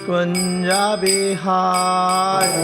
Kunja Bihari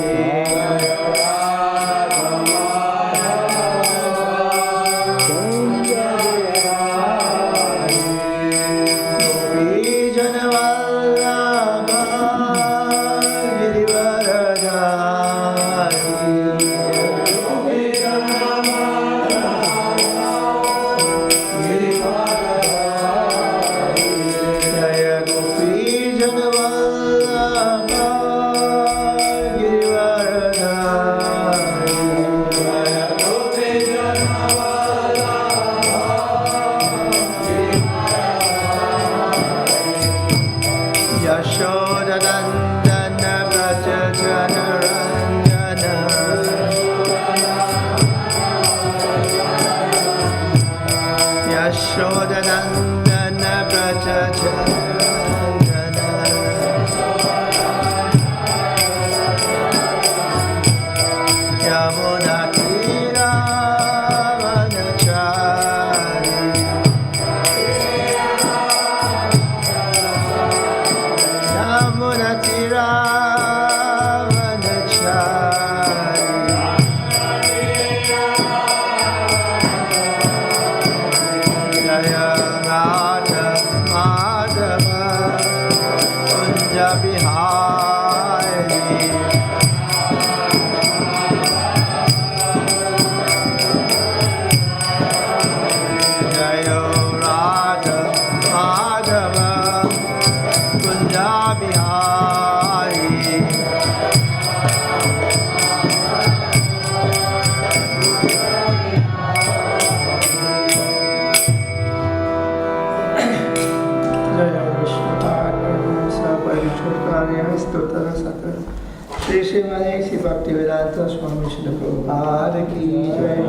Shri Bhaktivedanta Swami Srila Prabhupada ki jai,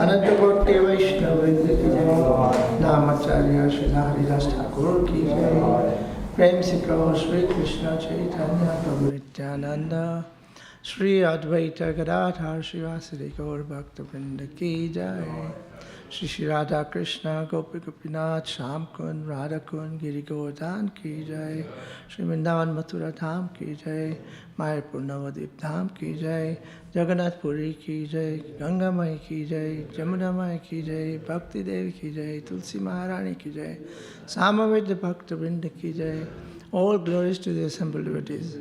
Ananta Bhakti Vaishnava Vrinda ki jai, Namacharya Shri Haridas Thakur ki jai, Prem Se Kaho Shri Krishna Chaitanya Prabhu Nityananda, Shri Advaita Gadadhar Shri Vasudeva Gaur Bhaktivinoda ki jai, Shri Shri Radha Krishna Gopi Gopinath Sham Kund Radha Kund Giri Govardhan ki jai, Shri Vrindavan Mathura Dham ki jai, Mayapur Navadip Dham ki jai, Jagannath Puri ki jai, Ganga Mai ki jai, Jamuna Mai ki jai, Bhakti Devi ki jai, Tulsi Maharani ki jai, Samaveda Bhaktivinoda ki jai. All glories to the assembled devotees.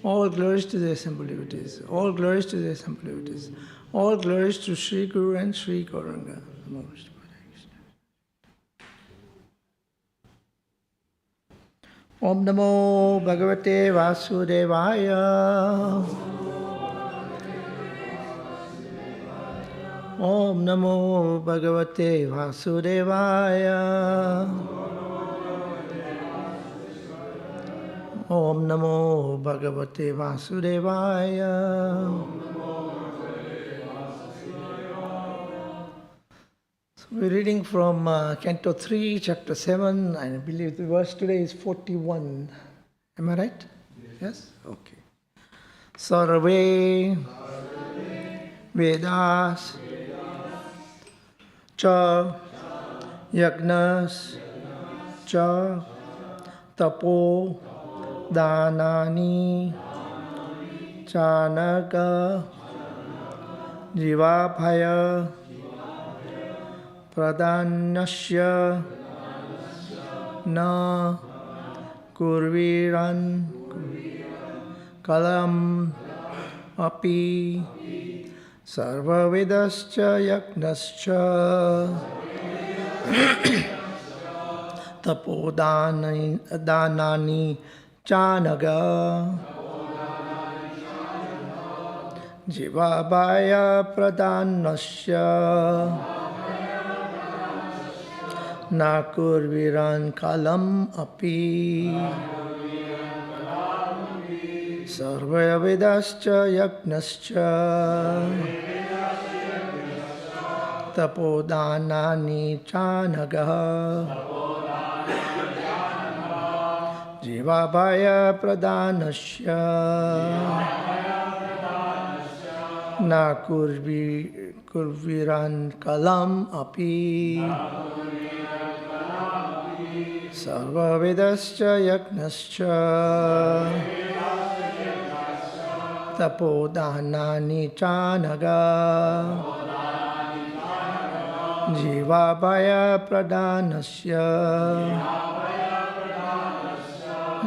All glories to the assembled devotees. All glories to the assembled devotees. All glories to Sri Guru and Sri Gauranga. Om Namo Bhagavate Vasudevaya. Om Namo Bhagavate Vasudevaya. Om Namo Bhagavate Vasudevaya. We're reading from Canto 3, Chapter 7. I believe the verse today is 41. Am I right? Yes? Okay. Sarve Vedas Cha Yagnas Cha Tapo Danani Chanaka Jivabhaya Pradhanasya Na Kurviran Kalam Api Sarvavedascha Yagnascha Tapodanani Chanaga Jivabhaya Pradhanasya Nakurviran kalam api Sarvavedascha yagnascha Tapodanani chanagaha Jivabhaya pradhanasya Nakurviran kalam api Sarvavedascha yagnascha tapodanani chanaga Jivabhaya pradhanasya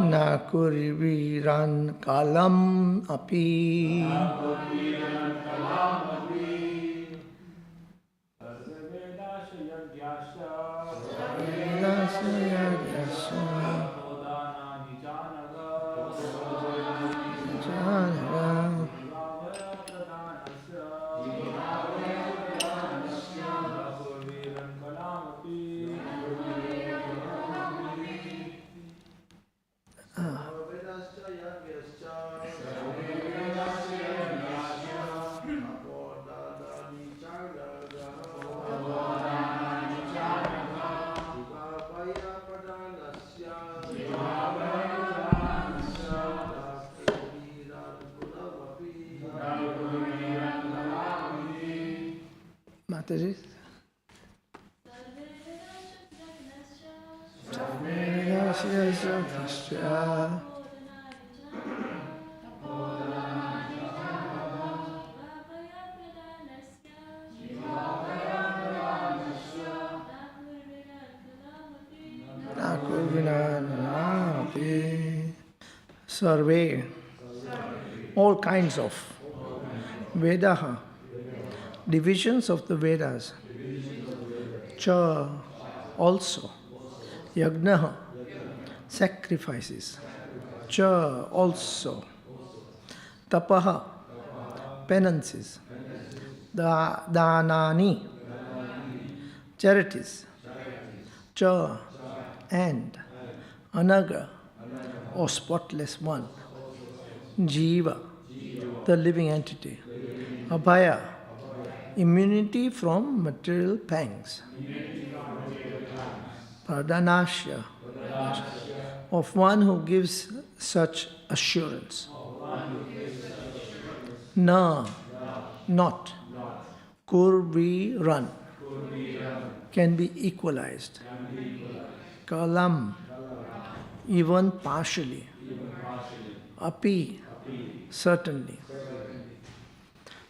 nakuriviran kalam api. Mataji. Survey all kinds of Vedaha, divisions of the Vedas, Cha also, Yagnaha, sacrifices, Cha also, Tapaha, penances, Danani, charities, Cha and Anaga, or spotless one, Jiva, the living entity, Abhaya, immunity from material pangs, Pradhanasya, of one who gives such assurance, Na, not, Kurvi, run, can be equalized, Kalam, even partially, Api, certainly.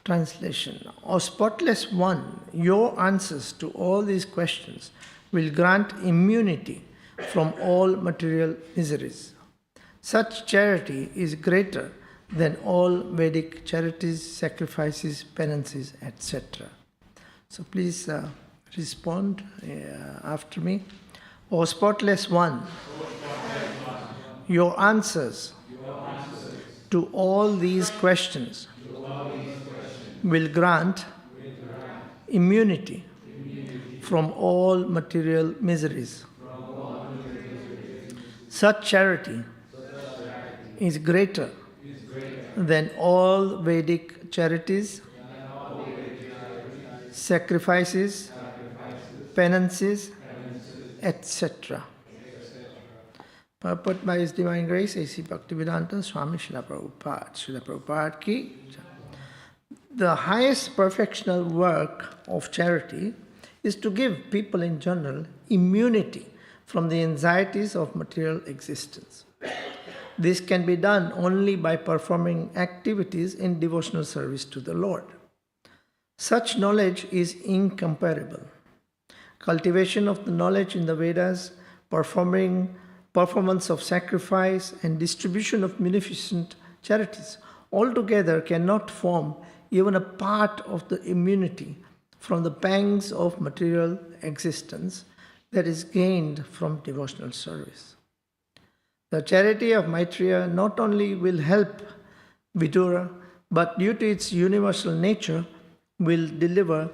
Translation. O spotless one, your answers to all these questions will grant immunity from all material miseries. Such charity is greater than all Vedic charities, sacrifices, penances, etc. So please respond after me. O spotless one, your answers to all these questions will grant immunity from all material miseries. Such charity is greater than all Vedic charities, sacrifices, penances, etc. Purport by His Divine Grace, A.C. Bhaktivedanta Swami Srila Prabhupada. Srila Prabhupada ki. The highest perfectional work of charity is to give people in general immunity from the anxieties of material existence. This can be done only by performing activities in devotional service to the Lord. Such knowledge is incomparable. Cultivation of the knowledge in the Vedas, performance of sacrifice, and distribution of munificent charities altogether cannot form even a part of the immunity from the pangs of material existence that is gained from devotional service. The charity of Maitreya not only will help Vidura, but due to its universal nature, will deliver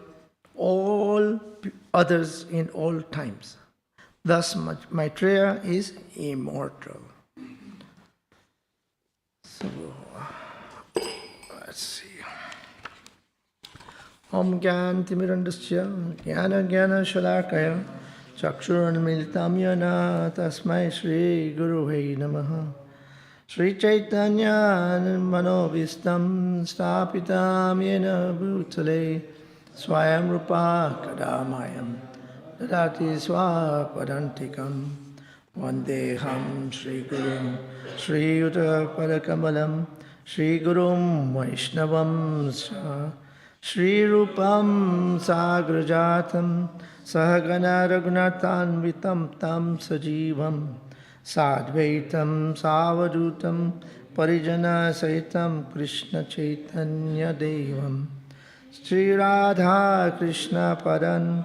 all others in all times. Thus, Maitreya is immortal. So, let's see. Om Gyan Timirandasya Gyana Gyana Shalakaya Chakshurunmilitam Yana Tasmai Shri Guruve Namaha Shri Chaitanya Manovistam Stapitam Yena Bhutale Swayam Rupa Kadamayam Dadati Swapadantikam Vandeham Sri Gurum Sri Yuta Padakamalam Sri Gurum Vaishnavam Sri Rupam Sagrajatam Sahagana Raghunathanvitam Tam Sajivam Sadvaitam Savadutam Parijana Saitam Krishna Chaitanya Devam Sri Radha Krishna Padan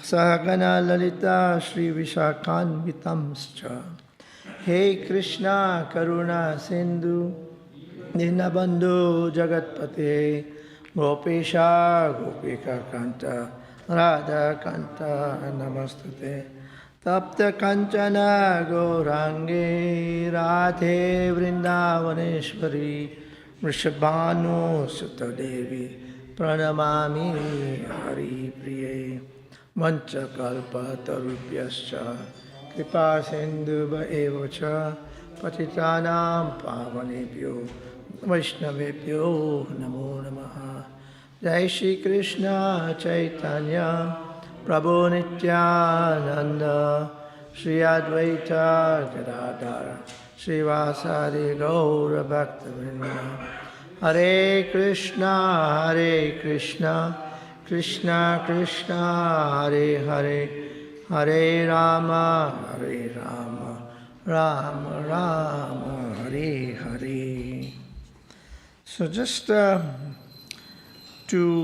Sahagana Lalita Sri Vishakhanvitamscha He Krishna Karuna Sindhu Dinabandhu Jagatpate Gopesha Gopika Kanta Radha Kanta Namastate Tapta Kanchana Gaurangi Radhe Vrindavaneshwari Vrishabhanu Sutta Devi Pranamami Hari Priye Mancha Kalpa Tarubhyascha Kripa Sindhuva Evacha Patitanam Pavanebhyo Vaishnavebhyo Namo Namaha Jai Shri Krishna Chaitanya Prabhu Nityananda Shri Advaita Gadadhara Shri Vasari Gaura Bhaktivedanta Hare Krishna Krishna Krishna Hare Hare Hare Rama Rama Rama Hare Hare. So just to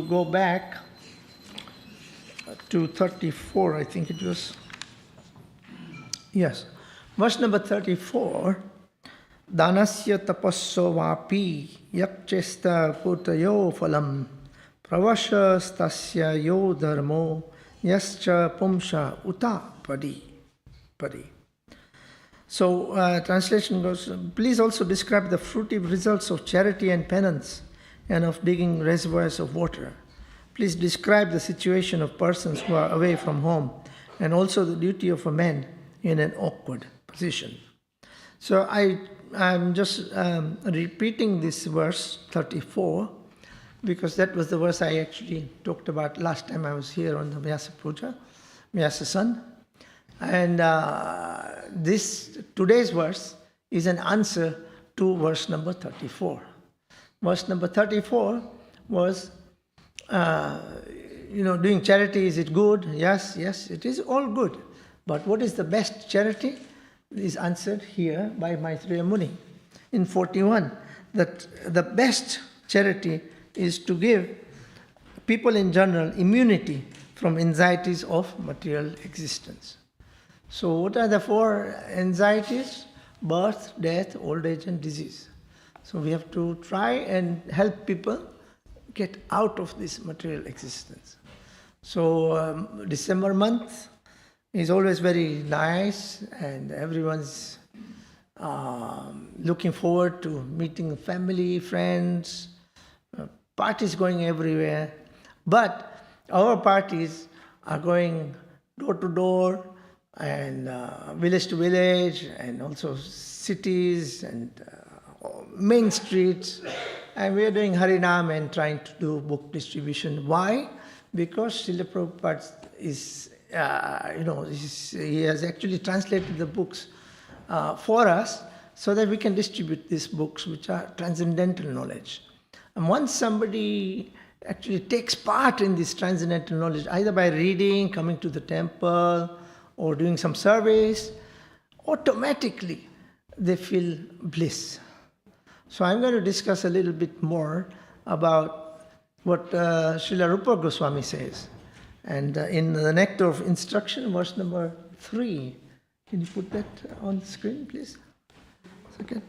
go back to 34, I think it was. Yes. Verse number 34. Danasya tapasso vapi yakchesta putayo phalam pravashastasya yo dharmo yascha pumsha uta padi. So translation goes, please also describe the fruitive results of charity and penance and of digging reservoirs of water. Please describe the situation of persons who are away from home and also the duty of a man in an awkward position. So I'm just repeating this verse 34 because that was the verse I actually talked about last time I was here on the Vyasa Puja, Vyasa Sun. And today's verse is an answer to verse number 34. Verse number 34 was, doing charity, is it good? Yes, it is all good. But what is the best charity? Is answered here by Maitreya Muni in 41, that the best charity is to give people in general immunity from anxieties of material existence. So what are the four anxieties? Birth, death, old age and disease. So we have to try and help people get out of this material existence. So December month is always very nice and everyone's looking forward to meeting family, friends, parties going everywhere. But our parties are going door to door and village to village and also cities and main streets. And we are doing Harinam and trying to do book distribution. Why? Because Srila Prabhupada is he has actually translated the books for us so that we can distribute these books which are transcendental knowledge. And once somebody actually takes part in this transcendental knowledge, either by reading, coming to the temple, or doing some service, automatically they feel bliss. So I'm going to discuss a little bit more about what Srila Rupa Goswami says. And in the Nectar of Instruction, verse number 3. Can you put that on the screen, please? Second.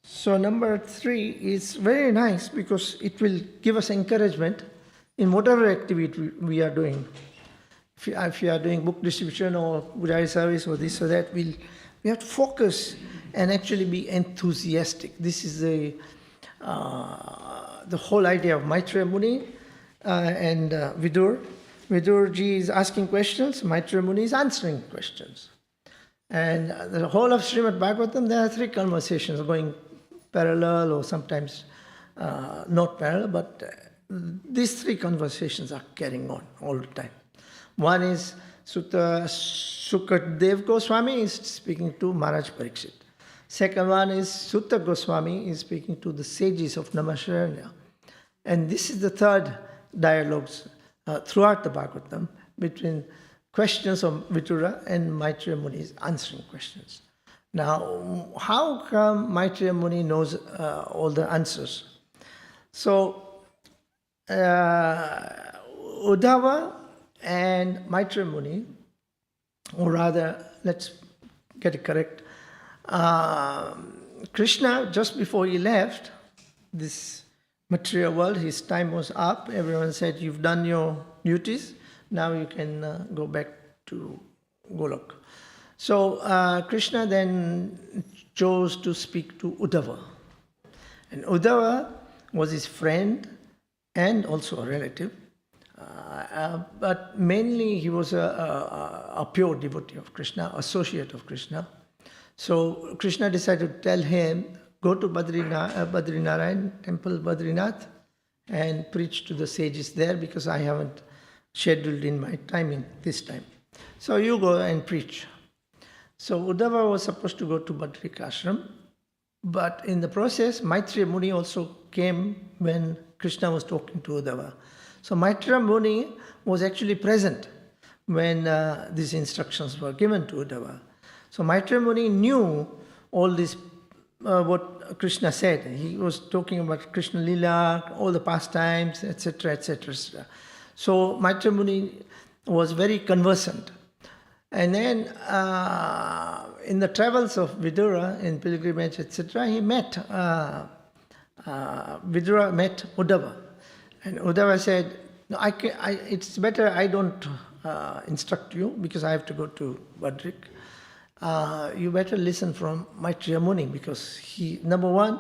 So number 3 is very nice because it will give us encouragement in whatever activity we are doing. If you are doing book distribution or Gujari service or this or that, we have to focus and actually be enthusiastic. This is the whole idea of Maitreya Muni and Vidur. Vidur ji is asking questions, Maitreya Muni is answering questions. And the whole of Srimad Bhagavatam, there are 3 conversations going parallel or sometimes not parallel, but these 3 conversations are carrying on all the time. One is Sutta Sukadev Goswami is speaking to Maharaj Parikshit. Second one is Sutta Goswami is speaking to the sages of Namasharanya. And this is the third dialogues throughout the Bhagavatam between questions of Vidura and Maitreya Muni is answering questions. Now, how come Maitreya Muni knows all the answers? So, Uddhava and Maitreya Muni, or rather, let's get it correct, Krishna, just before he left this material world, his time was up. Everyone said, you've done your duties, now you can go back to Golok. So Krishna then chose to speak to Uddhava. And Uddhava was his friend and also a relative. But mainly he was a pure devotee of Krishna, associate of Krishna. So Krishna decided to tell him, go to Badrinarayan temple, Badrinath, and preach to the sages there because I haven't scheduled in my timing this time. So you go and preach. So Uddhava was supposed to go to Badrikashram, but in the process, Maitreya Muni also came when Krishna was talking to Uddhava. So Maitreya Muni was actually present when these instructions were given to Uddhava. So Maitreya Muni knew all this, what Krishna said. He was talking about Krishna Lila, all the pastimes, etc., etc. So Maitreya Muni was very conversant. And then in the travels of Vidura, in pilgrimage, etc., he met, Vidura met Uddhava. And Uddhava said, no, it's better I don't instruct you because I have to go to Badrik. You better listen from Maitreya Muni because he, number one,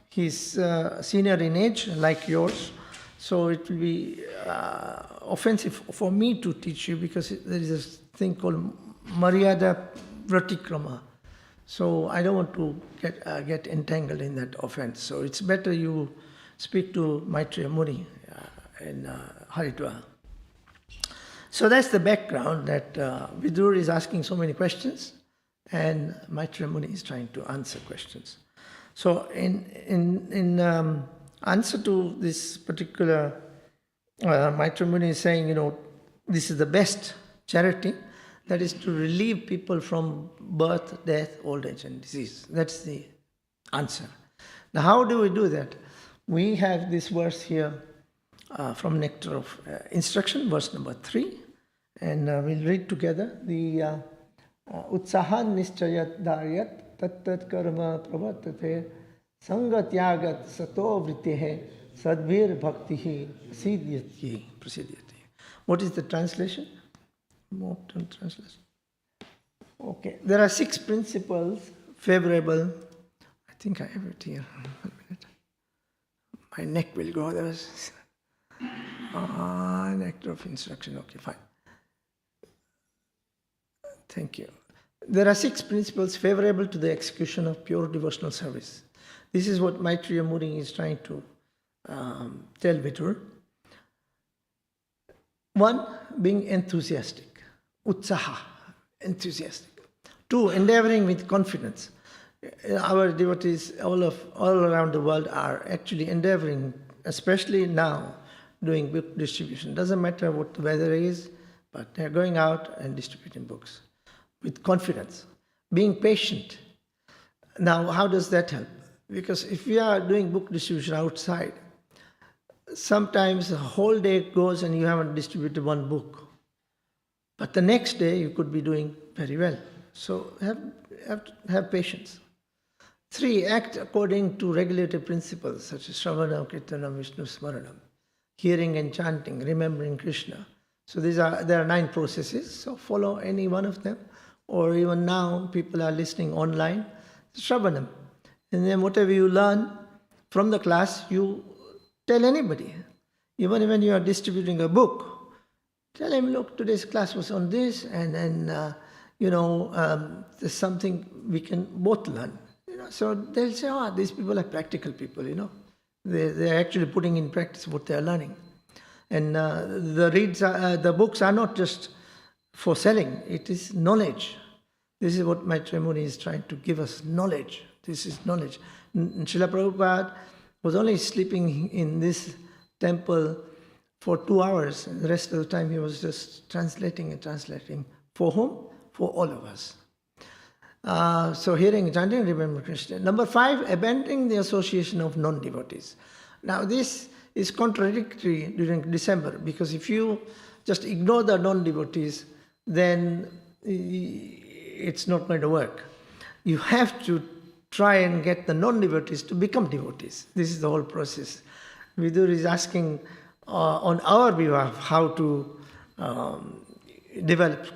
he's senior in age like yours. So it will be offensive for me to teach you because there is a thing called Maryada Pratikrama. So I don't want to get entangled in that offense. So it's better you speak to Maitreya Muni in Haridwar. So that's the background that Vidur is asking so many questions and Maitreya Muni is trying to answer questions. So in answer to this particular, Maitreya Muni is saying, this is the best charity, that is to relieve people from birth, death, old age and disease. That's the answer. Now how do we do that? We have this verse here from Nectar of Instruction, verse number 3, and we'll read together the Utsahan Nischayat Daryat Tattat Karma Pravartate Sangatyagat Sato Vritehe Sadvir Bhaktihi Siddhyati Prasidyati. What is the translation? Modern translation. Okay, there are 6 principles favorable. I think I have it here. 1 minute. My neck will go. There was Nectar of Instruction. Okay, fine. Thank you. There are 6 principles favorable to the execution of pure devotional service. This is what Maitreya Muni is trying to tell Vidur. 1, being enthusiastic. Utsaha, enthusiastic. 2, endeavoring with confidence. Our devotees all around the world are actually endeavoring, especially now, doing book distribution. Doesn't matter what the weather is, but they're going out and distributing books with confidence. Being patient. Now, how does that help? Because if we are doing book distribution outside, sometimes a whole day goes and you haven't distributed 1 book. But the next day you could be doing very well. So have patience. 3, act according to regulated principles such as Shravana, Kirtanam, Vishnu Smaranam, hearing and chanting, remembering Krishna. So there are 9 processes. So follow any one of them. Or even now people are listening online. Shravanam. And then whatever you learn from the class, you tell anybody. Even when you are distributing a book, tell him, look, today's class was on this, and then, there's something we can both learn. So they'll say, these people are practical people, They're actually putting in practice what they're learning. And the books are not just for selling. It is knowledge. This is what Maitreya Muni is trying to give us, knowledge. This is knowledge. Srila Prabhupada was only sleeping in this temple for 2 hours. The rest of the time he was just translating and translating. For whom? For all of us. So hearing, chanting, remember Krishna. Number 5, abandoning the association of non-devotees. Now this is contradictory during December, because if you just ignore the non-devotees, then it's not going to work. You have to try and get the non-devotees to become devotees. This is the whole process. Vidur is asking on our behalf how to develop,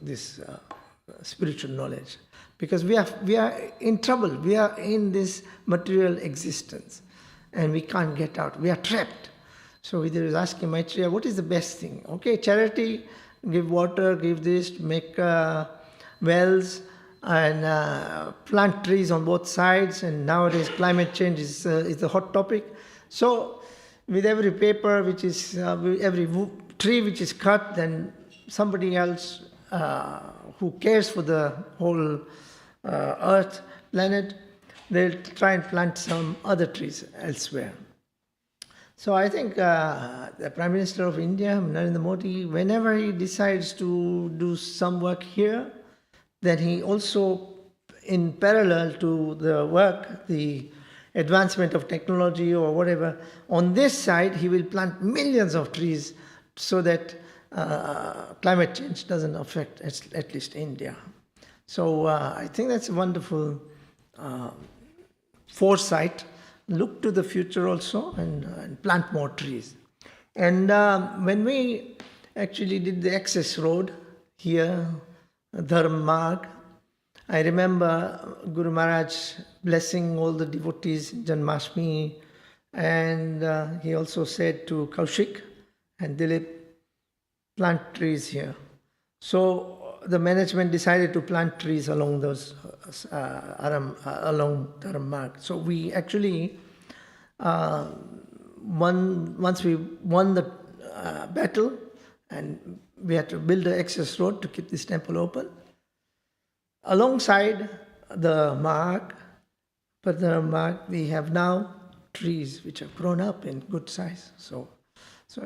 this spiritual knowledge, because we are in trouble. We are in this material existence, and we can't get out. We are trapped. So Vidur is asking Maitreya, what is the best thing? Okay, charity, give water, give this, make wells, and plant trees on both sides. And nowadays climate change is the hot topic. So with every paper which is, every tree which is cut, then somebody else who cares for the whole earth, planet, they'll try and plant some other trees elsewhere. So I think the Prime Minister of India, Narendra Modi, whenever he decides to do some work here, then he also, in parallel to the work, the advancement of technology or whatever, on this side he will plant millions of trees so that climate change doesn't affect at least India. So I think that's a wonderful foresight. Look to the future also and plant more trees. And when we actually did the access road here, Dharma Marg, I remember Guru Maharaj blessing all the devotees in Janmashtami, and he also said to Kaushik and Dilip, plant trees here. So the management decided to plant trees along those along Dharma Marg. So we actually once we won the battle, and we had to build an access road to keep this temple open. Alongside the mark, but the mark, we have now trees which have grown up in good size. So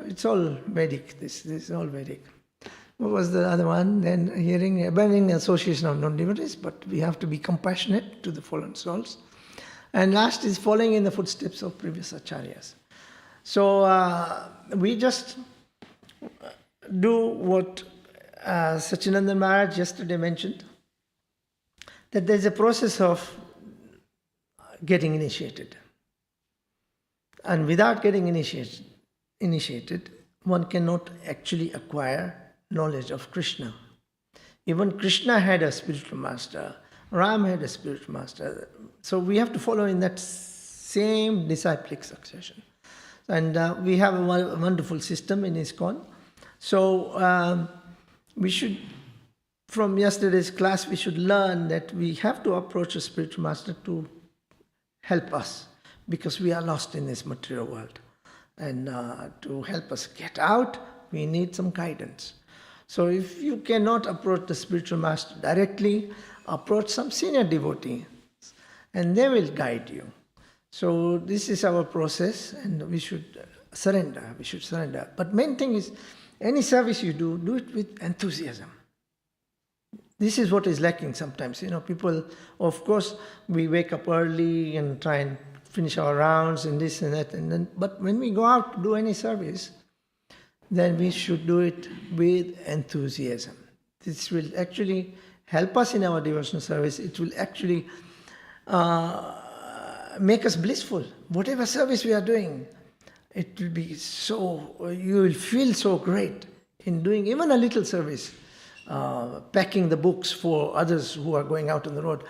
it's all Vedic. This is all Vedic. What was the other one? Then hearing, abandoning the association of non-devotees, but we have to be compassionate to the fallen souls. And last is following in the footsteps of previous acharyas. So we just do what Sachinandan Maharaj yesterday mentioned, that there's a process of getting initiated. And without getting initiated, one cannot actually acquire knowledge of Krishna. Even Krishna had a spiritual master, Ram had a spiritual master. So we have to follow in that same disciplic succession. And we have a wonderful system in ISKCON. So we should, from yesterday's class, we should learn that we have to approach a spiritual master to help us, because we are lost in this material world. And to help us get out, we need some guidance. So if you cannot approach the spiritual master directly, approach some senior devotee, and they will guide you. So this is our process, and we should surrender. We should surrender. But main thing is, any service you do, do it with enthusiasm. This is what is lacking sometimes. People, of course, we wake up early and try and finish our rounds and this and that, and then. But when we go out to do any service, then we should do it with enthusiasm. This will actually help us in our devotional service. It will actually make us blissful. Whatever service we are doing, it will be so, you will feel so great in doing even a little service, packing the books for others who are going out on the road.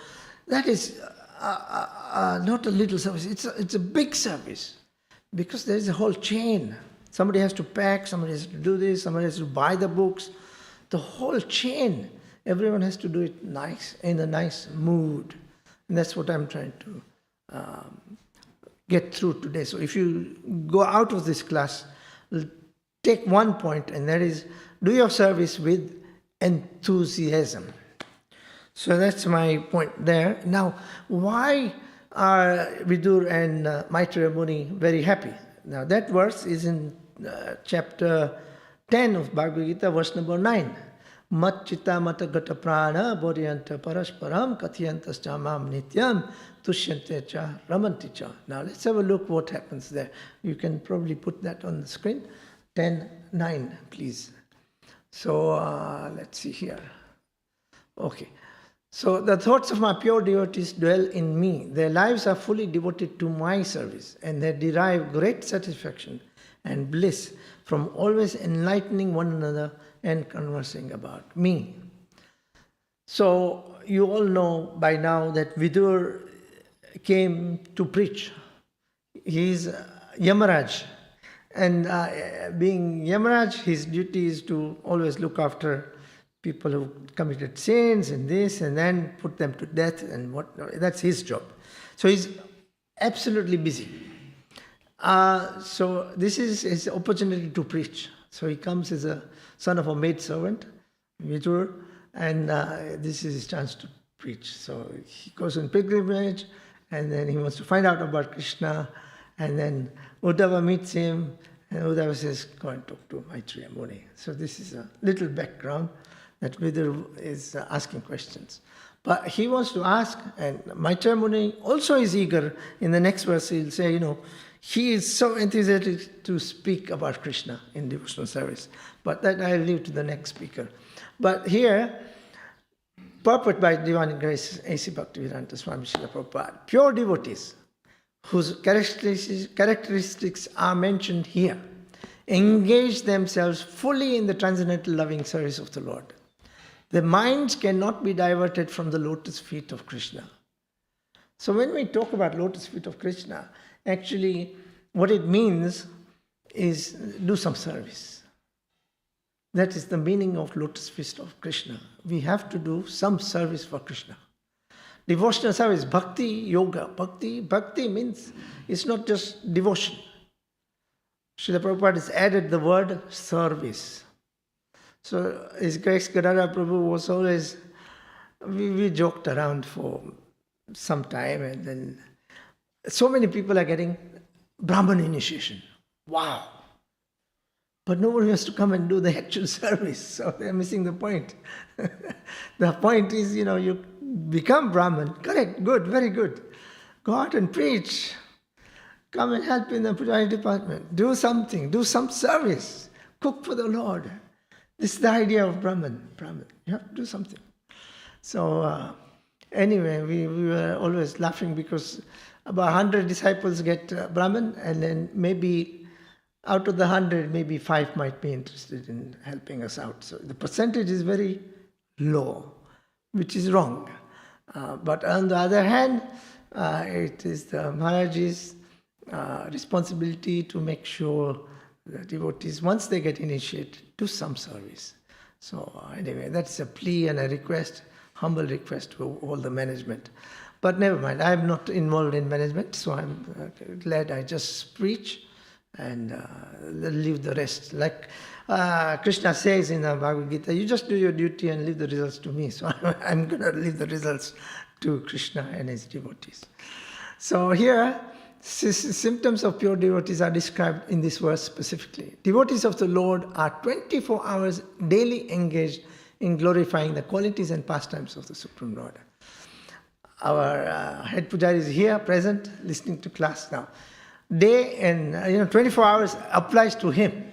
That is not a little service, it's a big service, because there is a whole chain. Somebody has to pack, somebody has to do this, somebody has to buy the books. The whole chain, everyone has to do it nice, in a nice mood. And that's what I'm trying to get through today. So if you go out of this class, take one point, and that is, do your service with enthusiasm. So that's my point there. Now, why are Vidur and Maitreya Muni very happy? Now, that verse is in chapter 10 of Bhagavad Gita, verse number 9. Mat chitta mata gata prana bodhyanta parasparam katyantas chamam nityam tushyante cha ramanti cha. Now, let's have a look what happens there. You can probably put that on the screen. 10:9, please. So, let's see here. Okay. So the thoughts of my pure devotees dwell in me. Their lives are fully devoted to my service, and they derive great satisfaction and bliss from always enlightening one another and conversing about me. So you all know by now that Vidur came to preach. He is Yamaraj. And being Yamaraj, his duty is to always look after people who committed sins and this, and then put them to death, and what. That's his job. So he's absolutely busy. So this is his opportunity to preach. So he comes as a son of a maidservant, Vidur, and this is his chance to preach. So he goes on pilgrimage, and then he wants to find out about Krishna, and then Uddhava meets him, and Uddhava says, go and talk to Maitreya Muni. So this is a little background that Vidur is asking questions. But he wants to ask, and Maitreya Muni also is eager. In the next verse, he'll say, he is so enthusiastic to speak about Krishna in devotional service. But that I'll leave to the next speaker. But here, purport by Divine Grace A.C. Bhaktivedanta Swami Srila Prabhupada, pure devotees, whose characteristics are mentioned here, engage themselves fully in the transcendental loving service of the Lord. Their minds cannot be diverted from the lotus feet of Krishna. So when we talk about lotus feet of Krishna, actually what it means is do some service. That is the meaning of lotus feet of Krishna. We have to do some service for Krishna. Devotional service, bhakti, yoga. Bhakti means it's not just devotion. Srila Prabhupada has added the word service. So His Grace Gadadhar Prabhu was always, we joked around for some time, and then so many people are getting Brahman initiation. Wow! But nobody has to come and do the actual service, so they're missing the point. The point is, you become Brahman. Correct, good, very good. Go out and preach. Come and help in the puja department. Do something, do some service. Cook for the Lord. This is the idea of Brahman. You have to do something. So anyway, we were always laughing because about 100 disciples get Brahman, and then maybe out of the 100, maybe 5 might be interested in helping us out. So the percentage is very low, which is wrong. But on the other hand, it is the Maharaj's responsibility to make sure the devotees, once they get initiated, do some service. So anyway, that's a plea and a request, humble request to all the management. But never mind, I'm not involved in management, so I'm glad I just preach and leave the rest. Like Krishna says in the Bhagavad Gita, you just do your duty and leave the results to me. So I'm going to leave the results to Krishna and his devotees. So here, symptoms of pure devotees are described in this verse specifically. Devotees of the Lord are 24 hours daily engaged in glorifying the qualities and pastimes of the Supreme Lord. Our head pujari is here, present, listening to class now. Day and 24 hours applies to him.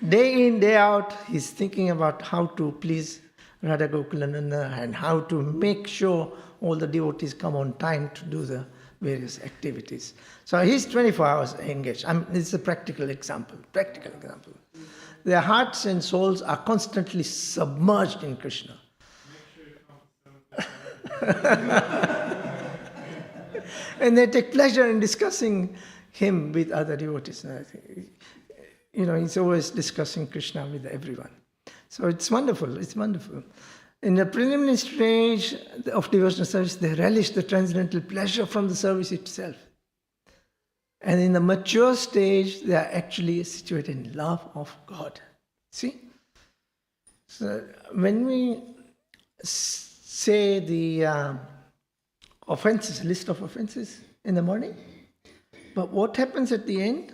Day in, day out, he's thinking about how to please Radha Gokulananda and how to make sure all the devotees come on time to do the various activities. So he's 24 hours engaged. This is a practical example. Their hearts and souls are constantly submerged in Krishna. And they take pleasure in discussing him with other devotees. He's always discussing Krishna with everyone. So it's wonderful. In the preliminary stage of devotional service, they relish the transcendental pleasure from the service itself. And in the mature stage, they are actually situated in love of God. See? So when we say the offenses, list of offenses in the morning, but what happens at the end?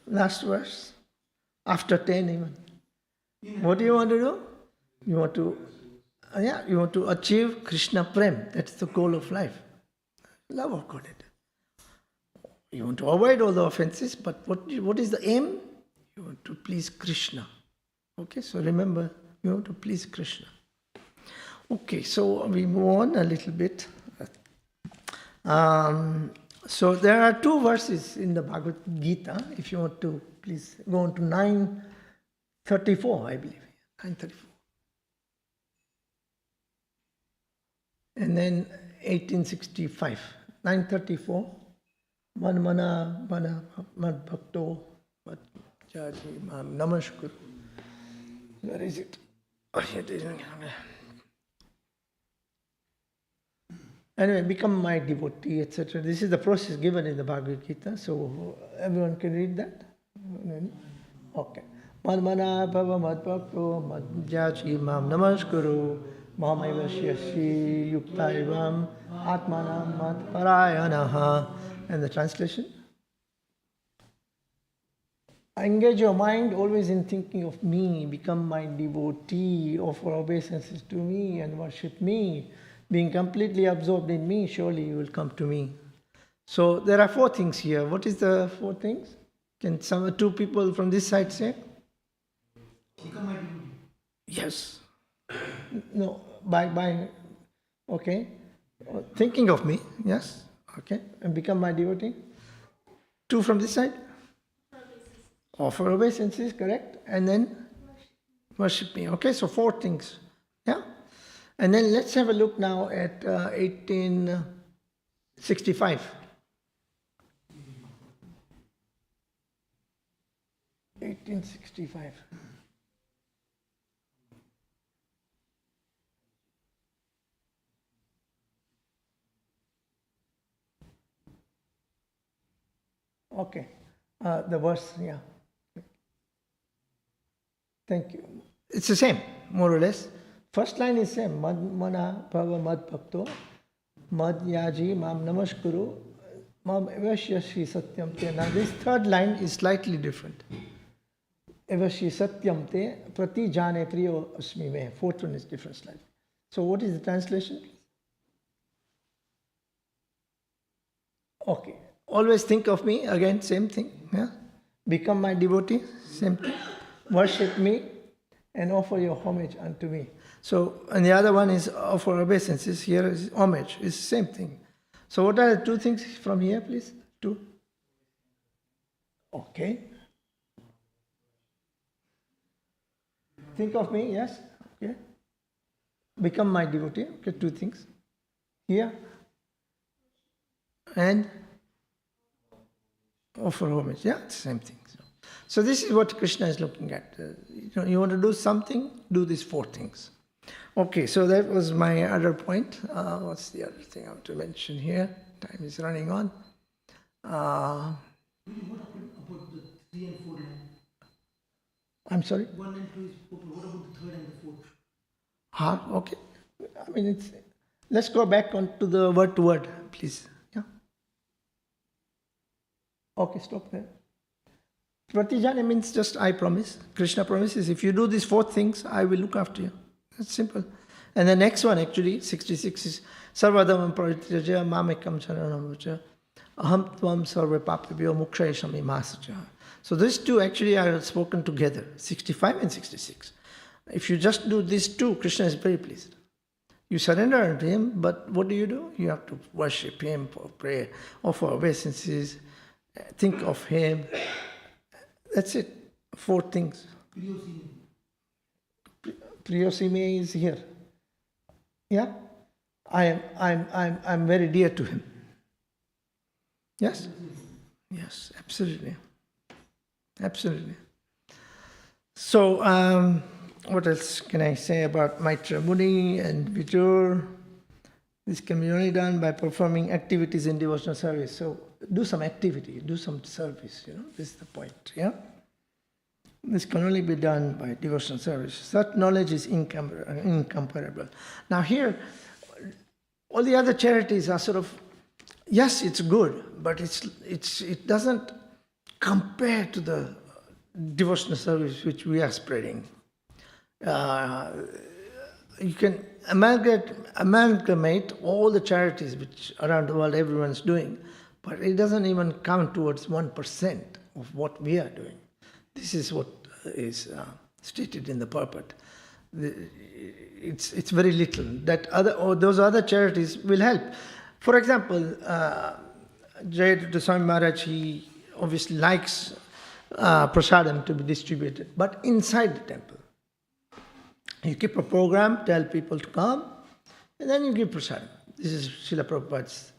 Last verse, after 10 even. What do you want to do? You want to achieve Krishna Prem. That's the goal of life. Love of God. You want to avoid all the offenses, but what is the aim? You want to please Krishna. Okay, so remember, you want to please Krishna. Okay, so we move on a little bit. So there are two verses in the Bhagavad Gita. If you want to, please go on to 934, I believe. 934. And then 1865. 934. Man mana mana mad bhakto mad jaji mam namaskar. Where is it? Oh, here it is. Anyway, become my devotee, etc. This is the process given in the Bhagavad Gita. So everyone can read that? Okay. Mad mana bhava mad bhakto mad jaji mam namaskuru mamaiva shyasi yuktaivam atmanam mad parayanaha. And the translation? Engage your mind always in thinking of me, become my devotee, offer obeisances to me and worship me. Being completely absorbed in me, surely you will come to me. So there are four things here. What is the four things? Can two people from this side say? Become my devotee. Yes. No, by okay. Thinking of me, yes. Okay, and become my devotee. Two from this side? Offer obeisances, correct. And then worship me. Okay, so four things. Yeah? And then let's have a look now at 1865. 1865. Okay, the verse, yeah. Thank you. It's the same, more or less. First line is same. Mad mana bhava mad bhakto mad yaji mam namaskuru mam evashyasi satyam te. Now this third line is slightly different. Evasyi satyam te prati jane priyo asmi me. Fourth one is different slightly. So what is the translation? Okay. Always think of me, again, same thing. Yeah? Become my devotee, same thing. Worship me and offer your homage unto me. So, and the other one is offer obeisances. Here is homage, it's the same thing. So what are the two things from here, please? Two. Okay. Think of me, yes? Okay. Become my devotee. Okay, two things. Here. And offer homage, yeah, same thing. So this is what Krishna is looking at. You want to do something, do these four things. Okay, so that was my other point. What's the other thing I want to mention here? Time is running on. What about the 3 and 4 line? I'm sorry? 1 and 2 is proper. What about the 3rd and the 4th? Okay. I mean, let's go back on to the word to word, please. Yeah. Okay, stop there. Pratijana means just I promise. Krishna promises, if you do these four things, I will look after you. That's simple. And the next one actually, 66 is Sarvadhamam Parityaja Mamekam Saranam Aham Tvam Sarva Papabhyo Mukshayashami Masacha. So these two actually are spoken together, 65 and 66. If you just do these two, Krishna is very pleased. You surrender to him, but what do? You have to worship him, pray, offer obeisances, think of him. That's it. Four things. Priyosime is here. Yeah? I'm very dear to him. Yes? Yes, absolutely. Absolutely. So, what else can I say about Maitra Muni and Vitur? This can be only done by performing activities in devotional service. So, do some activity, do some service, this is the point, yeah? This can only be done by devotional service. Such knowledge is incomparable. Now here, all the other charities are sort of, yes, it's good, but it doesn't compare to the devotional service which we are spreading. You can amalgamate all the charities which around the world everyone's doing, but it doesn't even count towards 1% of what we are doing. This is what is stated in the purport. It's very little. Those other charities will help. For example, Jayadutta Swami Maharaj, he obviously likes prasadam to be distributed, but inside the temple. You keep a program, tell people to come, and then you give prasadam. This is Srila Prabhupada's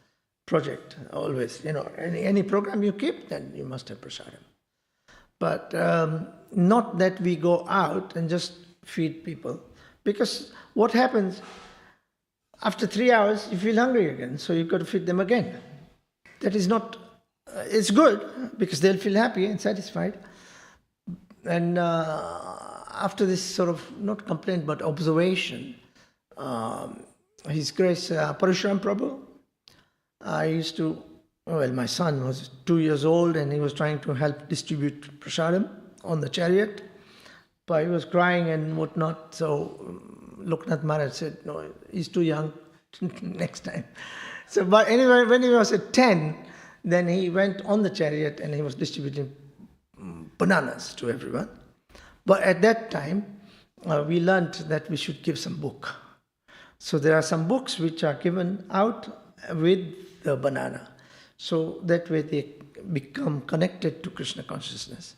project, always. Any program you keep, then you must have prasadam. But not that we go out and just feed people. Because what happens, after 3 hours, you feel hungry again, so you've got to feed them again. That is not, it's good, because they'll feel happy and satisfied. And after this sort of, not complaint, but observation, His Grace Parashuram Prabhu, my son was 2 years old and he was trying to help distribute prasadam on the chariot, but he was crying and whatnot, so Loknath Maharaj said, no, he's too young, next time. So, but anyway, when he was at 10, then he went on the chariot and he was distributing bananas to everyone. But at that time, we learned that we should give some book. So there are some books which are given out with the banana. So that way they become connected to Krishna consciousness.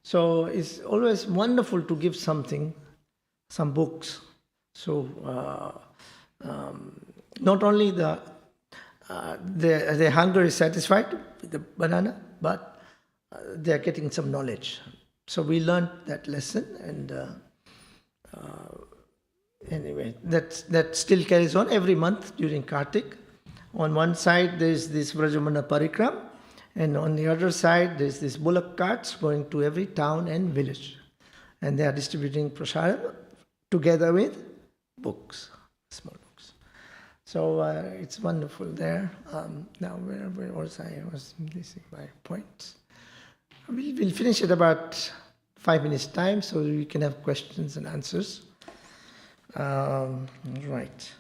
So it's always wonderful to give something, some books. So not only their hunger is satisfied with the banana, but they are getting some knowledge. So we learned that lesson, and anyway, that still carries on every month during Kartik. On one side there is this Vrajamana Parikram, and on the other side there is this bullock carts going to every town and village, and they are distributing prasadam together with books, small books. So it's wonderful there. Now where was I? I was missing my points. We'll finish at about 5 minutes time, so we can have questions and answers. Right.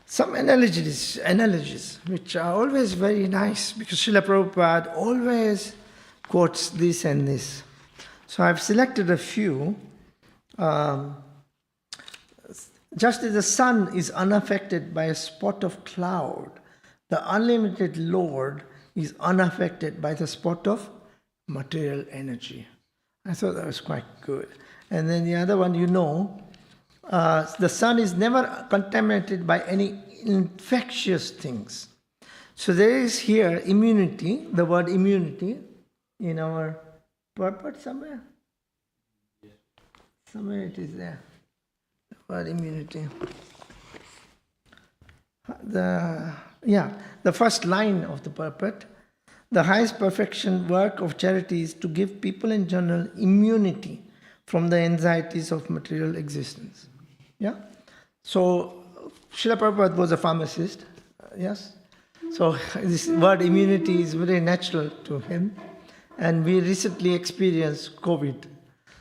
Some analogies, which are always very nice, because Srila Prabhupada always quotes this and this. So I've selected a few. Just as the sun is unaffected by a spot of cloud, the unlimited Lord is unaffected by the spot of material energy. I thought that was quite good. And then the other one, the sun is never contaminated by any infectious things. So there is here immunity, the word immunity, in our purport somewhere. Somewhere it is there. The word immunity. The first line of the purport. The highest perfection work of charity is to give people in general immunity from the anxieties of material existence. Yeah? So, Srila Prabhupada was a pharmacist, yes? So, this word immunity is very natural to him. And we recently experienced COVID.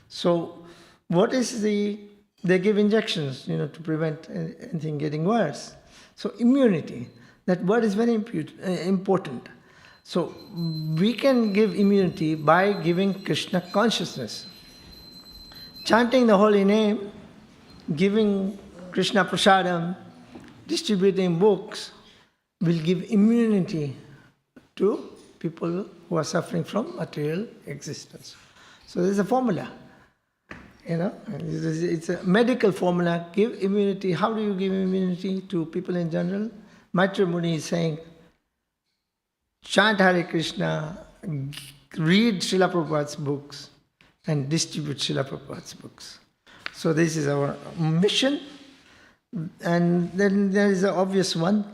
So, what is they give injections, to prevent anything getting worse. So, immunity, that word is very important. So, we can give immunity by giving Krishna consciousness. Chanting the holy name, giving Krishna prasadam, distributing books, will give immunity to people who are suffering from material existence. So there's a formula, it's a medical formula. Give immunity. How do you give immunity to people in general? Maitreya Muni is saying, chant Hare Krishna, read Srila Prabhupada's books, and distribute Srila Prabhupada's books. So this is our mission. And then there is an obvious one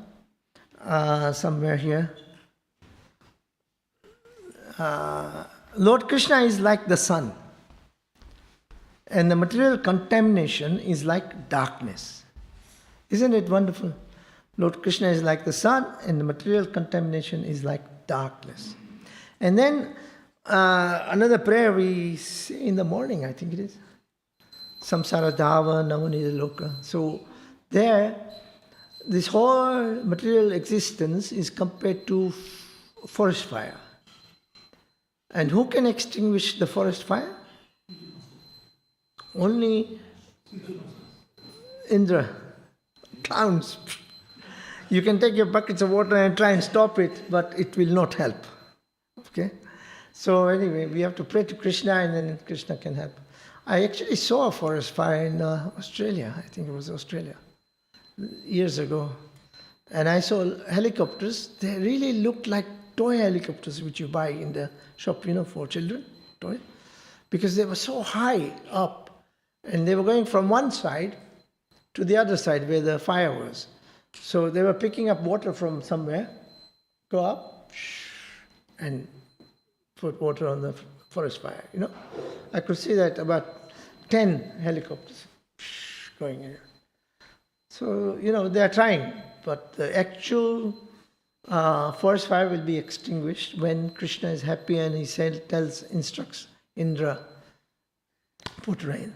somewhere here. Lord Krishna is like the sun. And the material contamination is like darkness. Isn't it wonderful? Lord Krishna is like the sun, and the material contamination is like darkness. And then another prayer we say in the morning, I think it is. Samsara Dava Navanida Loka. So there, this whole material existence is compared to forest fire. And who can extinguish the forest fire? Only Indra, clowns. You can take your buckets of water and try and stop it, but it will not help. Okay? So anyway, we have to pray to Krishna, and then Krishna can help. I actually saw a forest fire in Australia. I think it was Australia, years ago. And I saw helicopters. They really looked like toy helicopters which you buy in the shop, for children, toy. Because they were so high up, and they were going from one side to the other side where the fire was. So they were picking up water from somewhere, go up, and put water on the forest fire, I could see that about 10 helicopters going in. So, they are trying, but the actual forest fire will be extinguished when Krishna is happy and he instructs Indra, put rain,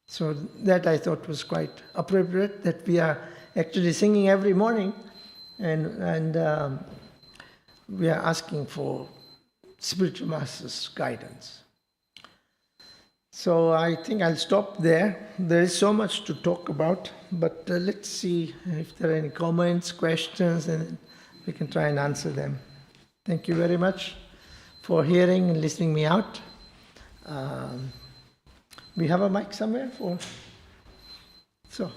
So that I thought was quite appropriate, that we are actually singing every morning, and we are asking for spiritual master's guidance. So I think I'll stop there. There is so much to talk about, but let's see if there are any comments, questions, and we can try and answer them. Thank you very much for hearing and listening me out. We have a mic somewhere for... So,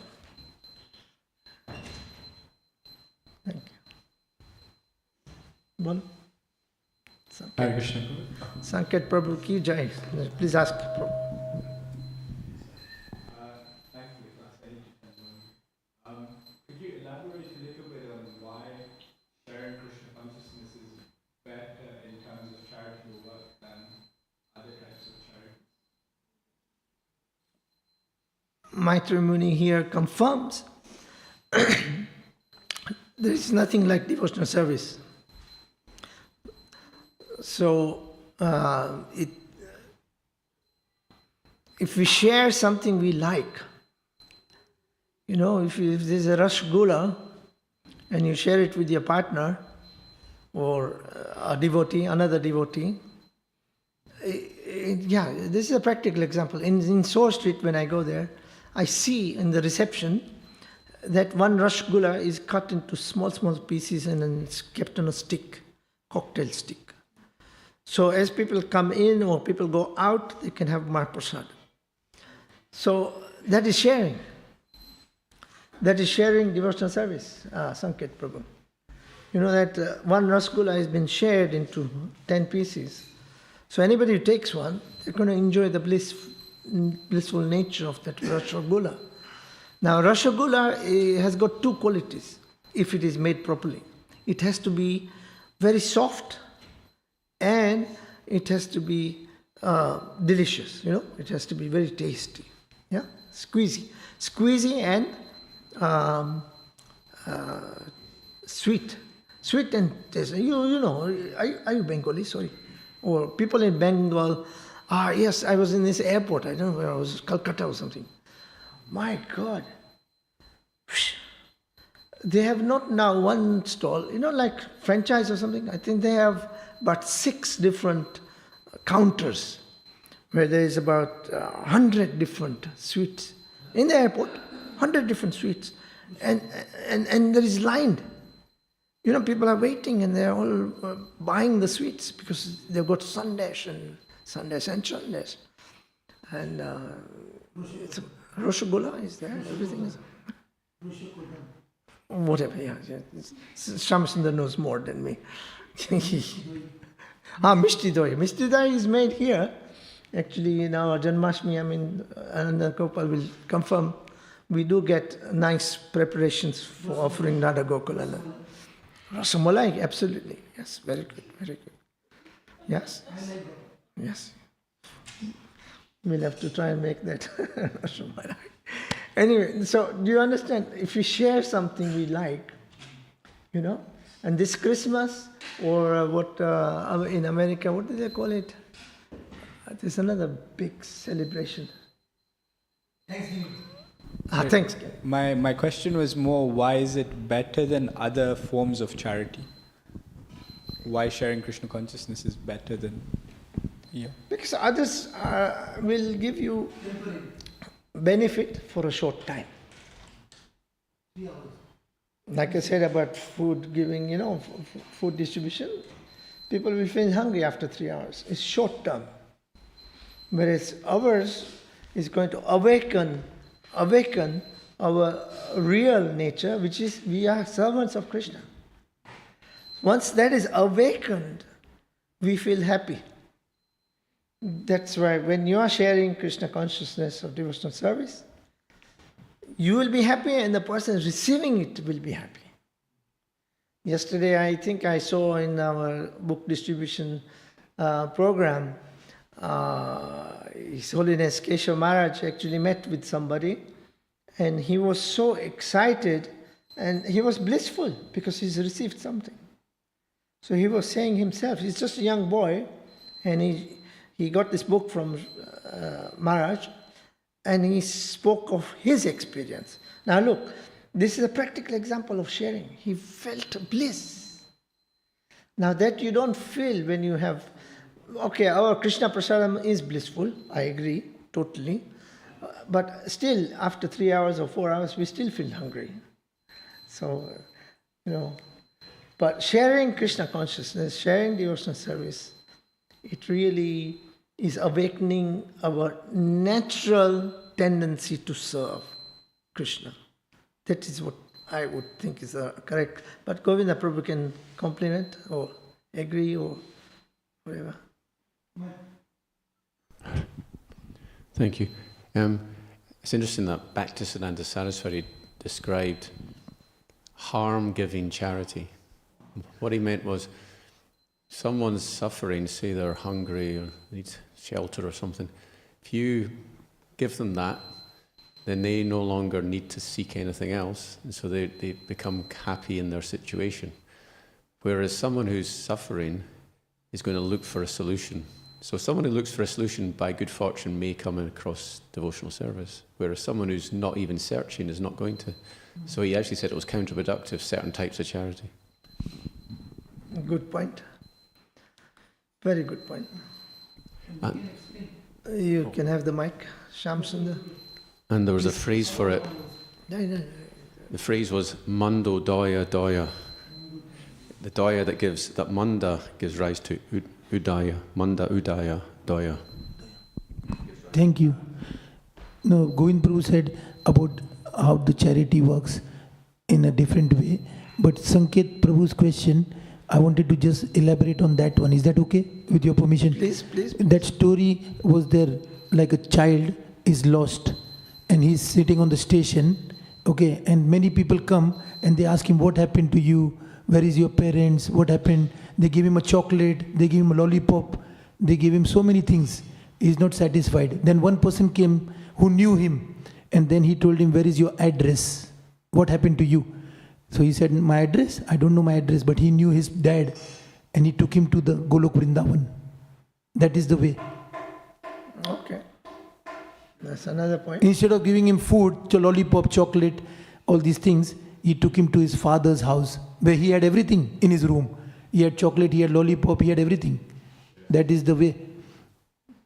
thank you. Bon. Hare Krishna. Sanket Prabhu ki jai. Please ask Prabhu. Thank you for the class. Could you elaborate a little bit on why sharing Krishna consciousness is better in terms of charitable work than other types of charity? Maitreya Muni here confirms there is nothing like devotional service. So, if we share something we like, if there's a rasgulla and you share it with your partner or a devotee, another devotee, this is a practical example. In Soar Street, when I go there, I see in the reception that one rasgulla is cut into small pieces and then it's kept on a stick, cocktail stick. So as people come in or people go out, they can have Mahaprasad. So that is sharing. That is sharing devotional service, Sanket Prabhu. That one rasgulla has been shared into 10 pieces. So anybody who takes one, they're going to enjoy the blissful nature of that rasgulla. Now rasgulla has got two qualities if it is made properly. It has to be very soft, and it has to be delicious, It has to be very tasty, squeezy and sweet and tasty. Are you Bengali? Sorry. Or people in Bengal, yes, I was in this airport, I don't know where I was, Calcutta or something. My God. They have not now one stall, like franchise or something. I think they have about 6 different counters where there is about 100 different sweets. In the airport, 100 different sweets. And there is line. People are waiting and they're all buying the sweets because they've got Sandesh and Sandesh. And Rasgulla is there, everything is... Whatever, yeah. Shamsundar knows more than me. Mishti Doi. Mishti Doi is made here. Actually, in our Janmashtami, Ananda Gopal will confirm, we do get nice preparations for offering Radha Gokul. Rasamalai, absolutely. Yes, very good, very good. Yes? Yes. We'll have to try and make that. Anyway, so do you understand? If we share something we like, and this Christmas, or what in America, what do they call it? There's another big celebration. Thanksgiving. Thanks. My question was more, why is it better than other forms of charity? Why sharing Krishna consciousness is better than... Yeah. Because others will give you benefit for a short time. 3 hours. Like I said about food giving, food distribution, people will feel hungry after 3 hours. It's short term. Whereas ours is going to awaken our real nature, which is we are servants of Krishna. Once that is awakened, we feel happy. That's why when you are sharing Krishna consciousness or devotional service, you will be happy and the person receiving it will be happy. Yesterday, I think I saw in our book distribution program, His Holiness Keshav Maharaj actually met with somebody and he was so excited and he was blissful because he's received something. So he was saying himself, he's just a young boy and he got this book from Maharaj and he spoke of his experience. Now look, this is a practical example of sharing. He felt bliss. Now that you don't feel when you have... Okay, our Krishna Prasadam is blissful, I agree, totally. But still, after 3 hours or 4 hours, we still feel hungry. So, but sharing Krishna consciousness, sharing devotional service, it really is awakening our natural tendency to serve Krishna. That is what I would think is correct. But Govinda Prabhu can compliment or agree or whatever. Thank you. It's interesting that Bhaktisiddhanta Saraswati described harm-giving charity. What he meant was, someone's suffering, say they're hungry or need shelter or something, if you give them that, then they no longer need to seek anything else, and so they become happy in their situation. Whereas someone who's suffering is going to look for a solution. So someone who looks for a solution by good fortune may come across devotional service, whereas someone who's not even searching is not going to. So he actually said it was counterproductive, certain types of charity. Good point. Very good point. You can have the mic, Shyam Sundar. And there was a phrase for it. The phrase was Mando Daya Daya. The Daya that Manda gives rise to Udaya. Manda Udaya Daya. Thank you. No, Govind Prabhu said about how the charity works in a different way. But Sanket Prabhu's question, I wanted to just elaborate on that one. Is that okay? With your permission? Please. That story was there, like a child is lost and he's sitting on the station, okay, and many people come and they ask him, what happened to you? Where is your parents? What happened? They give him a chocolate, they give him a lollipop, they give him so many things. He's not satisfied. Then one person came who knew him and then he told him, where is your address? What happened to you? So he said, my address? I don't know my address, but he knew his dad and he took him to the Golok Vrindavan. That is the way. Okay. That's another point. Instead of giving him food, lollipop, chocolate, all these things, he took him to his father's house where he had everything in his room. He had chocolate, he had lollipop, he had everything. That is the way.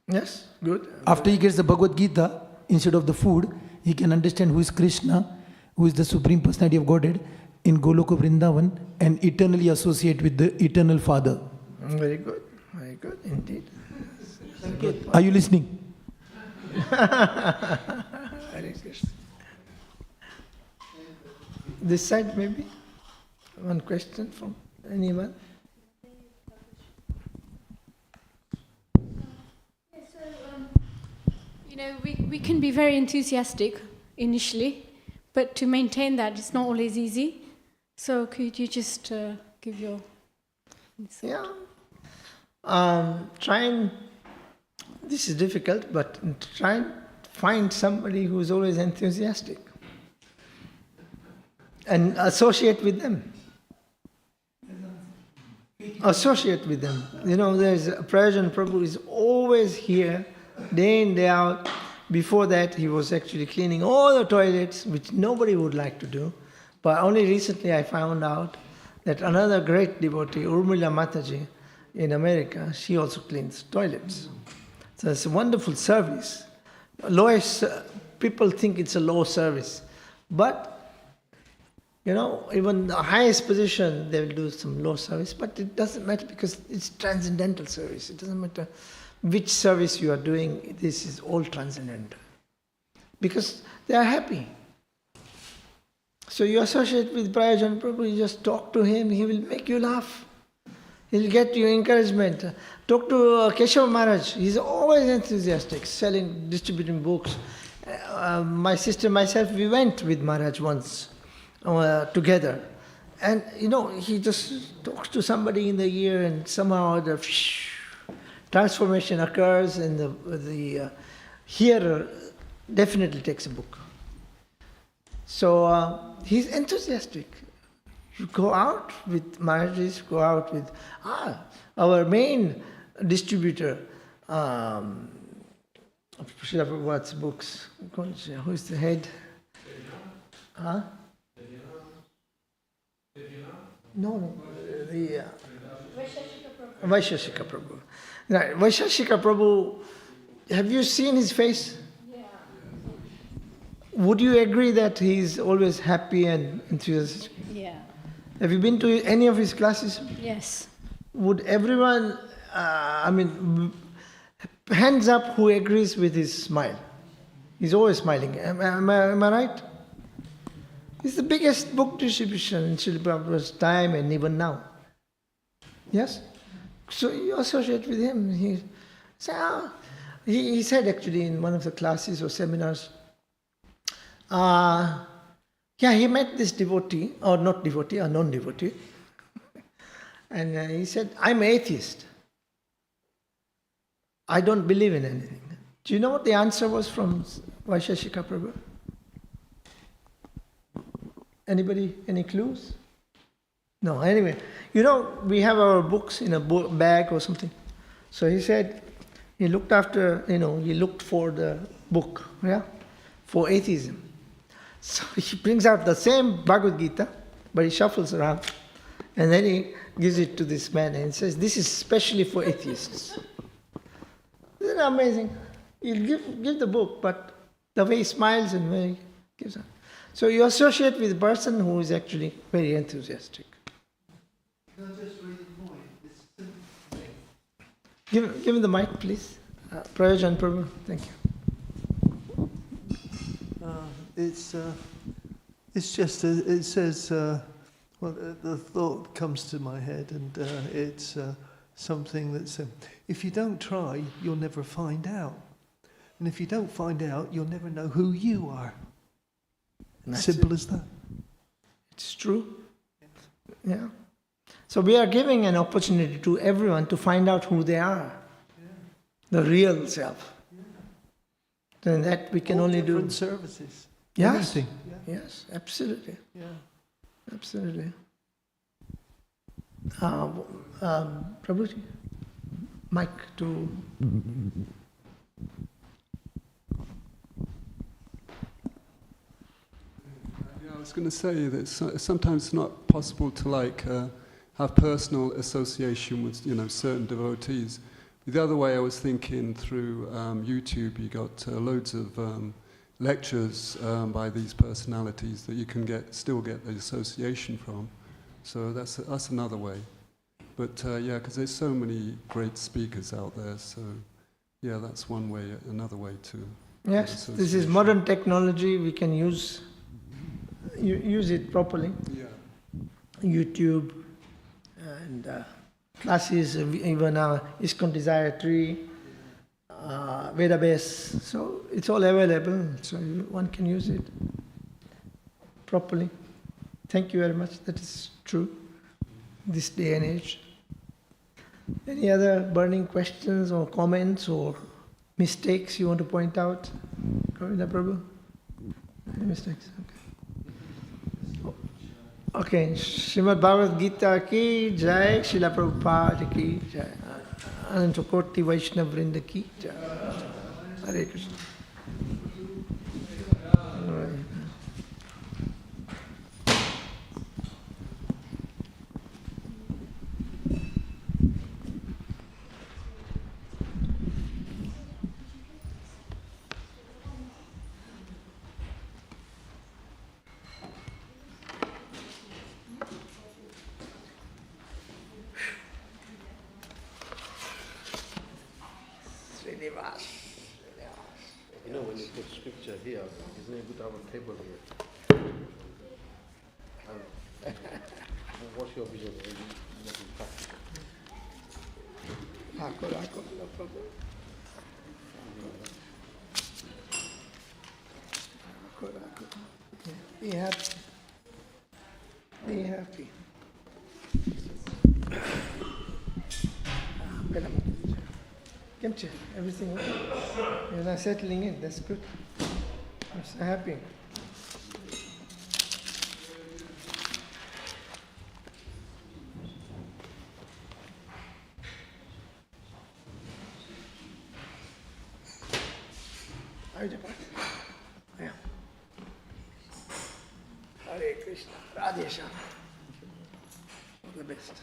Yes, good. After he gets the Bhagavad Gita, instead of the food, he can understand who is Krishna, who is the Supreme Personality of Godhead in Goloka Vrindavan and eternally associate with the Eternal Father. Very good indeed. Good. Are you listening? Hare Krishna. This side maybe? One question from anyone? We can be very enthusiastic initially, but to maintain that, it's not always easy. So could you just give your insight? Yeah. Try and This is difficult, but try and find somebody who is always enthusiastic and associate with them. Associate with them. There's Prayajan Prabhu is always here, day in, day out. Before that, he was actually cleaning all the toilets, which nobody would like to do. But only recently I found out that another great devotee, Urmila Mataji, in America, she also cleans toilets. So it's a wonderful service. Lowest, people think it's a low service. But, even the highest position, they will do some low service. But it doesn't matter because it's transcendental service. It doesn't matter which service you are doing. This is all transcendental. Because they are happy. So you associate with Prayajan Prabhu, you just talk to him, he will make you laugh. He'll get you encouragement. Talk to Keshav Maharaj, he's always enthusiastic, distributing books. My sister and myself, we went with Maharaj once together. And he just talks to somebody in the ear and somehow the transformation occurs and the hearer definitely takes a book. So he's enthusiastic. You go out with Maharajas, go out with our main distributor, Srila Prabhupada's books. Who is the head? Huh? No, the Vaisheshika Prabhu. Right, Vaisheshika Prabhu, have you seen his face? Yeah. Would you agree that he's always happy and enthusiastic? Yeah. Have you been to any of his classes? Yes. Would everyone, hands up who agrees with his smile? He's always smiling. Am I right? It's the biggest book distribution in Srila Prabhupada's time and even now. Yes? So you associate with him. He said actually in one of the classes or seminars, he met this devotee, or not devotee, a non-devotee. And he said, I'm atheist. I don't believe in anything. Do you know what the answer was from Vaisheshika Prabhu? Anybody, any clues? No, anyway. We have our books in a bag or something. So he said, he looked for the book, for atheism. So he brings out the same Bhagavad Gita, but he shuffles around. And then he gives it to this man and says, this is specially for atheists. Isn't that amazing? He'll give the book, but the way he smiles and way he gives it. So you associate with a person who is actually very enthusiastic. Can I just read the point? Give me the mic, please. Prayajan Prabhu, thank you. It's just, it says, the thought comes to my head, and it's something that's, if you don't try, you'll never find out. And if you don't find out, you'll never know who you are. Simple as that. It's true. Yeah. So we are giving an opportunity to everyone to find out who they are. The real self. Then that we can only do. Different services. Yes. Anything. Yes, absolutely. Yeah. Absolutely. Prabhuji, mic to. I was going to say that sometimes it's not possible to have personal association with certain devotees. The other way I was thinking through YouTube, you got loads of lectures by these personalities that you can still get the association from. So that's another way. But because there's so many great speakers out there, so that's one way. Another way to. Yes, this is modern technology. We can use it properly. Yeah. YouTube and classes, even ISKCON Desire Tree, Vedabase. So it's all available. So one can use it properly. Thank you very much. That is true. This day and age. Any other burning questions or comments or mistakes you want to point out? Govinda Prabhu? Any mistakes? Okay. Srimad Bhagavad Gita ki jai, Srila Prabhupada ki jai, Ananta Koti Vaishnava Vrinda ki jai. Hare Krishna. You know, when you put scripture here, isn't it good to have a table here? What's your vision? Rako, no problem. Rako. Be happy. Be happy. Kimchi, everything okay? You're not settling in, that's good. I'm so happy. Yeah. Hare Krishna, Radhe Shyam. All the best.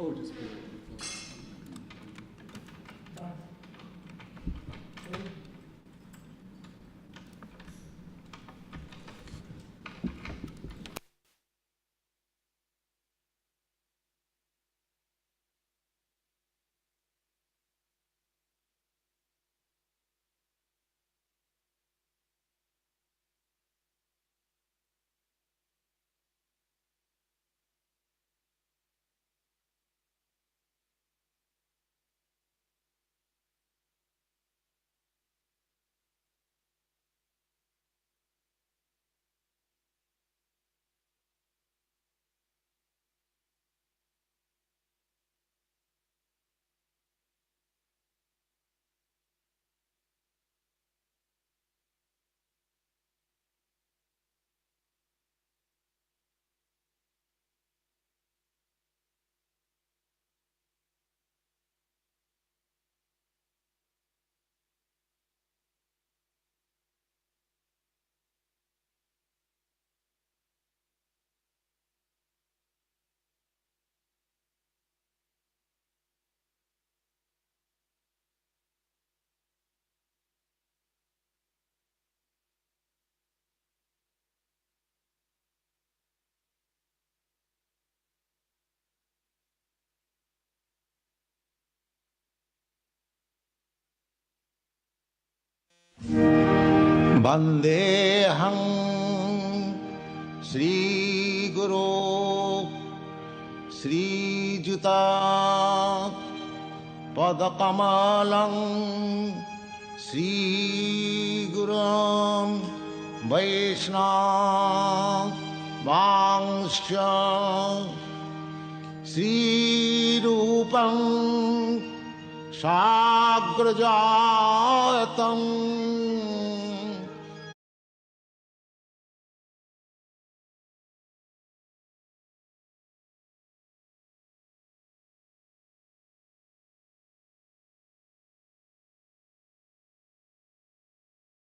Oh, just put it. Vandeham Sri Guru Sri Juta Padakamalam Sri Gurum Vaishnava Vangsha Sri Rupam Sagrajatam